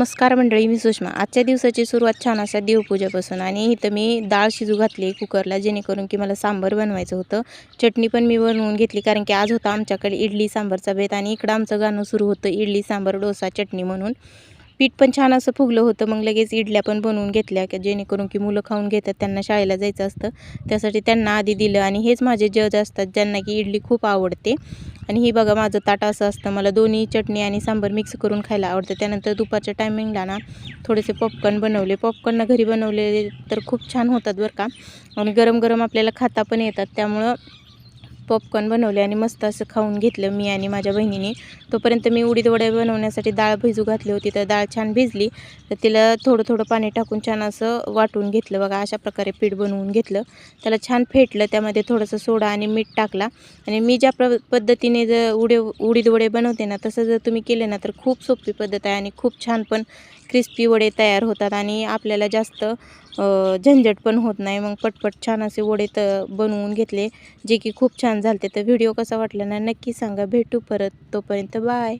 नमस्कार मंडळी, मी सुषमा। आजच्या दिवसाची सुरुवात छान अशा देवपूजेपासून आणि इथं मी डाळ शिजू घातली कुकरला, जेणेकरून की मला सांबार बनवायचं होतं। चटणी पण मी बनवून घेतली, कारण की आज होता आमच्याकडे इडली सांबारचा बेत आणि इकडं आमचं गाणं सुरू होतं इडली सांबार डोसा चटणी म्हणून। पीठ पण छान असं फुगलं होतं। मग लगेच इडल्या पण बनवून घेतल्या, की जेणेकरून की मुलं खाऊन घेतात, त्यांना शाळेला जायचं असतं त्यासाठी त्यांना आधी दिलं। आणि हेच माझे जज असतात ज्यांना की इडली खूप आवडते। आणि ही बघा माझं ताट असं असतं, मला दोन्ही चटणी आणि सांबार मिक्स करून खायला आवडतं। त्यानंतर दुपारच्या टायमिंगला ना थोडेसे पॉपकॉर्न बनवले। पॉपकॉर्न घरी बनवलेले तर खूप छान होतात बरं का, आणि गरम गरम आपल्याला खाता पण येतात। त्यामुळं पॉपकॉर्न बनवले आणि मस्त असं खाऊन घेतलं मी आणि माझ्या बहिणीने। तोपर्यंत मी उडीद वडे बनवण्यासाठी डाळ भिजू घातली होती, तर डाळ छान भिजली, तर तिला थोडं थोडं पाणी टाकून छान असं वाटून घेतलं। बघा अशा प्रकारे पीठ बनवून घेतलं, त्याला छान फेटलं, त्यामध्ये थोडंसं सोडा आणि मीठ टाकला। आणि मी ज्या पद्धतीने उडीद वडे बनवते ना, तसं जर तुम्ही केले ना तर खूप सोपी पद्धत आहे आणि खूप छान पण क्रिस्पी वडे तयार होतात आणि आपल्याला जास्त झंझट पण होत नाही। मग पटपट छान असे वडे बनवून घेतले, जे की खूप छान झालते। तर व्हिडिओ कसा वाटला ना नक्की सांगा। भेटू परत, तोपर्यंत बाय।